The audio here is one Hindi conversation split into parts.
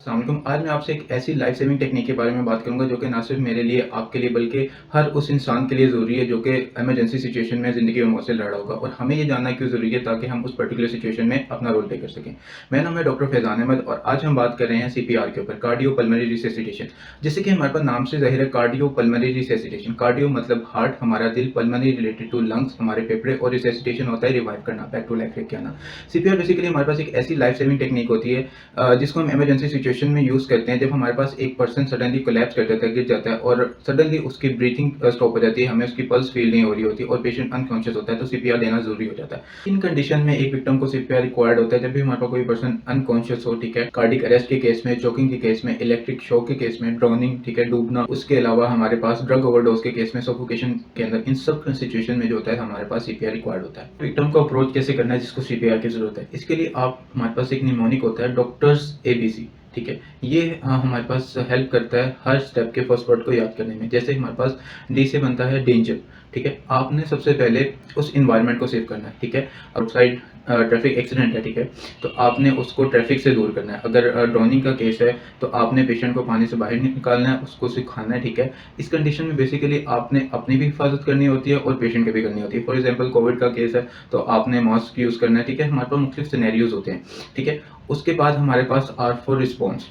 अस्सलाम वालेकुम। आज मैं आपसे एक ऐसी लाइफ सेविंग टेक्निक के बारे में बात करूंगा जो कि ना सिर्फ मेरे लिए, आपके लिए, बल्कि हर उस इंसान के लिए ज़रूरी है जो कि इमरजेंसी सिचुएशन में ज़िंदगी में मौत से लड़ रहा होगा। और हमें ये जानना क्यों ज़रूरी है ताकि हम उस पर्टिकुलर सिचुएशन में अपना रोल प्ले कर सकें। मेरा नाम है डॉक्टर फैज़ान अहमद और आज हम बात कर रहे हैं सीपीआर के ऊपर, कार्डियो पल्मोनरी रिससिटेशन। जैसे कि हमारे पास नाम से ज़ाहिर है, कार्डियो पल्मोनरी रिससिटेशन। कार्डियो मतलब हार्ट, हमारा दिल, पल्मोनरी रिलेटेड टू लंग्स, हमारे फेफड़े, और रिससिटेशन होता है रिवाइव करना, बैक टू लाइफ लेके आना। सीपीआर बेसिकली हमारे पास एक ऐसी लाइफ सेविंग टेक्निक होती है जिसको हम इमरजेंसी सिचुएशन में यूज़ करते हैं। जब हमारे पास एक पर्सन सडनली कोलैप्स कर जाता है, गिर जाता है और सडनली उसकी ब्रीथिंग स्टॉप हो जाती है, हमें उसकी पल्स फील नहीं हो रही होती और पेशेंट अनकॉन्शियस होता है, तो सीपीआर देना ज़रूरी हो जाता है। इन कंडीशन में एक विक्टिम को सीपीआर रिक्वायर्ड होता है जब भी हमारे पास कोई पर्सन अनकॉन्शियस हो, ठीक है, कार्डिक अरेस्ट के केस में, चोकिंग के केस में, इलेक्ट्रिक शॉक के केस में, ड्राउनिंग, ठीक है, डूबना, उसके अलावा हमारे पास ड्रग ओवरडोज के केस में, सफोकेशन के अंदर, इन सब सिचुएशन में जो होता है हमारे पास सीपीआर रिक्वायर्ड होता है। विक्टिम को अप्रोच कैसे करना है जिसको सीपीआर की जरूरत है, इसके लिए आप हमारे पास एक निमोनिक होता है, डॉक्टर्स एबीसी, ठीक है। ये हमारे पास हेल्प करता है हर स्टेप के फर्स्ट वर्ड को याद करने में। जैसे हमारे पास डी से बनता है डेंजर, ठीक है। आपने सबसे पहले उस इन्वायरमेंट को सेव करना है, ठीक है। आउटसाइड ट्रैफिक एक्सीडेंट है, ठीक है, तो आपने उसको ट्रैफिक से दूर करना है। अगर ड्राउनिंग का केस है तो आपने पेशेंट को पानी से बाहर निकालना है, उसको सिखाना है, ठीक है। इस कंडीशन में बेसिकली आपने अपनी भी हिफाजत करनी होती है और पेशेंट की भी करनी होती है। फॉर एग्जाम्पल कोविड का केस है तो आपने मास्क यूज़ करना है, ठीक है। हमारे पास मुख्तलिफ सिनेरियोज होते हैं, ठीक है। उसके बाद हमारे पास आर फॉर रिस्पॉन्स।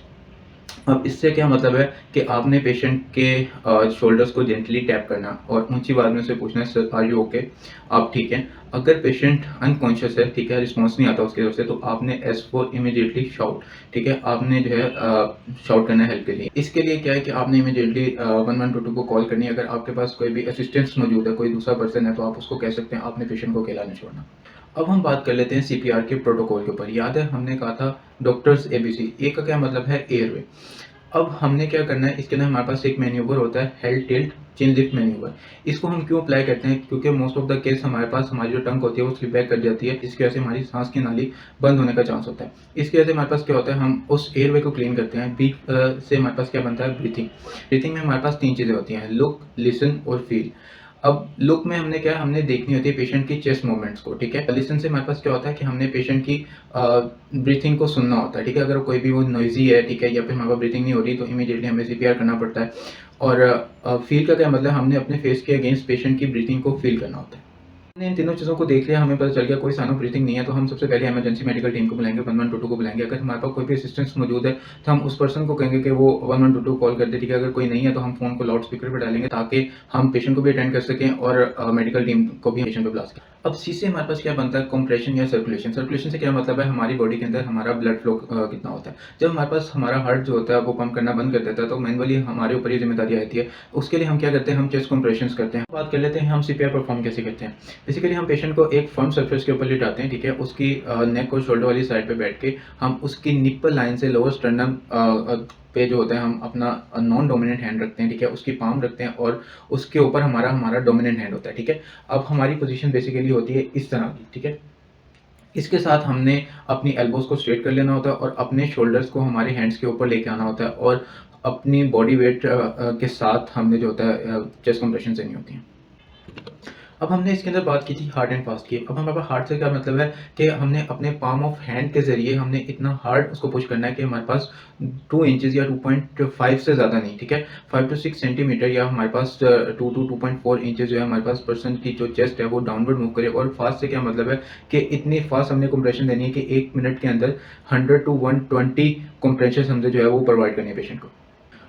अब इससे क्या मतलब है कि आपने पेशेंट के शोल्डर्स को जेंटली टैप करना और ऊंची आवाज में से पूछना है, सर आर यू ओके, आप ठीक हैं। अगर पेशेंट अनकॉन्शियस है, ठीक है, रिस्पॉन्स नहीं आता उसकी तरफ से, तो आपने एस फॉर इमीडिएटली शाउट, ठीक है, आपने जो है शाउट करना है हेल्प के लिए। इसके लिए क्या है कि आपने इमीडिएटली 1122 को कॉल करनी है। अगर आपके पास कोई भी असिस्टेंस मौजूद है, कोई दूसरा पर्सन है, तो आप उसको कह सकते हैं, आपने पेशेंट को अकेला नहीं छोड़ना। अब हम बात कर लेते हैं सीपीआर के प्रोटोकॉल के ऊपर। याद है हमने कहा था डॉक्टर्स एबीसी, ए का क्या मतलब है, एयरवे। अब हमने क्या करना है, इसके अंदर हमारे पास एक मैन्यूवर होता है, हेल्ड टिल्ट चिन लिफ्ट मैन्यूवर। इसको हम क्यों अप्लाई करते हैं, क्योंकि मोस्ट ऑफ द केस हमारे पास हमारी जो टंग होती है वो स्लिप बैक कर जाती है, इसकी वजह से हमारी सांस की नाली बंद होने का चांस होता है। इसकी वजह से हमारे पास क्या होता है, हम उस एयरवे को क्लीन करते हैं। बी से हमारे पास क्या बनता है, ब्रीथिंग। ब्रीथिंग में हमारे पास तीन चीज़ें होती हैं, लुक, लिसन और फील। अब लुक में हमने क्या, हमने देखनी होती है पेशेंट की चेस्ट मूवमेंट्स को, ठीक है। लिसन से हमारे पास क्या होता है कि हमने पेशेंट की ब्रीथिंग को सुनना होता है, ठीक है। अगर कोई भी वो नॉइजी है, ठीक है, या फिर हमारे पास ब्रीथिंग नहीं हो रही तो इमीडिएटली हमें सीपीआर करना पड़ता है। और फील का क्या मतलब, हमने अपने फेस के अगेंस्ट पेशेंट की ब्रीथिंग को फील करना होता है। हमने इन तीनों चीज़ों को देख लिया, हमें पता चल गया कोई साइन ऑफ ब्रीथिंग नहीं है, तो हम सबसे पहले इमरजेंसी मेडिकल टीम को बुलाएंगे, 1122 को बुलाएंगे। अगर हमारे पास कोई भी असिस्टेंस मौजूद है तो हम उस पर्सन को कहेंगे कि वो 1122 कॉल कर दे, ठीक है। अगर कोई नहीं है तो हम फ़ोन को लाउड स्पीकर पर डालेंगे ताकि हम पेशेंट को भी अटेंड कर सकें और मेडिकल टीम को भी पेशेंट पर बुला सकें। अब सी से हमारे पास क्या बनता है, कंप्रेशन या सर्कुलेशन। सर्कुलेशन से क्या मतलब है, हमारी बॉडी के अंदर हमारा ब्लड फ्लो कितना होता है। जब हमारे पास हमारा हार्ट जो होता है वो पंप करना बंद कर देता है तो मैनुअली हमारे ऊपर ये जिम्मेदारी आती है। उसके लिए हम क्या करते हैं, हम चेस्ट कंप्रेशंस करते हैं। बात कर लेते हैं हम सीपीआर परफॉर्म कैसे करते हैं। बेसिकली हम पेशेंट को एक फर्म सरफेस के ऊपर लिटाते हैं, ठीक है। उसकी नेक और शोल्डर वाली साइड पे बैठ के हम उसकी निप्पल लाइन से लोअर स्टर्नम पे जो होता है हम अपना नॉन डोमिनेंट हैंड रखते हैं, ठीक है, उसकी पाम रखते हैं और उसके ऊपर हमारा हमारा डोमिनेंट हैंड होता है, ठीक है। अब हमारी पोजीशन बेसिकली होती है इस तरह की, ठीक है। इसके साथ हमने अपनी एल्बोज को स्ट्रेट कर लेना होता है और अपने शोल्डर्स को हमारे हैंड्स के ऊपर लेके आना होता है और अपनी बॉडी वेट के साथ हमने जो होता है चेस्ट कंप्रेशन देनी होती है। अब हमने इसके अंदर बात की थी हार्ड एंड फास्ट की। अब हमारे पास हार्ड से क्या मतलब है कि हमने अपने पाम ऑफ हैंड के ज़रिए हमने इतना हार्ड उसको पुश करना है कि हमारे पास 2 इंचेस या 2.5 से ज़्यादा नहीं, ठीक है, 5 to 6 सेंटीमीटर या हमारे पास 2 to 2.4 इंचेस जो है हमारे पास पर्सन की जो चेस्ट है वो डाउनवर्ड मूव करे। और फास्ट से क्या मतलब है कि इतनी फास्ट हमने कंप्रेशन देनी है कि 1 मिनट के अंदर 100 to 120 कंप्रेशन हमने जो है वो प्रोवाइड करनी है पेशेंट को।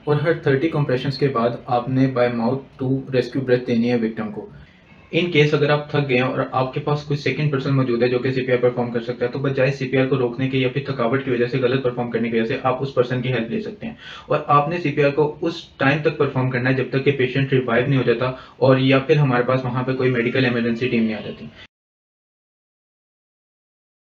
और हर 30 कंप्रेशंस के बाद आपने by mouth to rescue breath देनी है विक्टिम को। इन केस अगर आप थक गए हैं और आपके पास कोई सेकंड पर्सन मौजूद है जो कि सीपीआर परफॉर्म कर सकता है, तो बजाय सीपीआर को रोकने के या फिर थकावट की वजह से, गलत परफॉर्म करने की वजह से, आप उस पर्सन की हेल्प ले सकते हैं। और आपने सीपीआर को उस टाइम तक परफॉर्म करना है जब तक कि पेशेंट रिवाइव नहीं हो जाता और या फिर हमारे पास वहां पे कोई मेडिकल इमरजेंसी टीम नहीं आ जाती।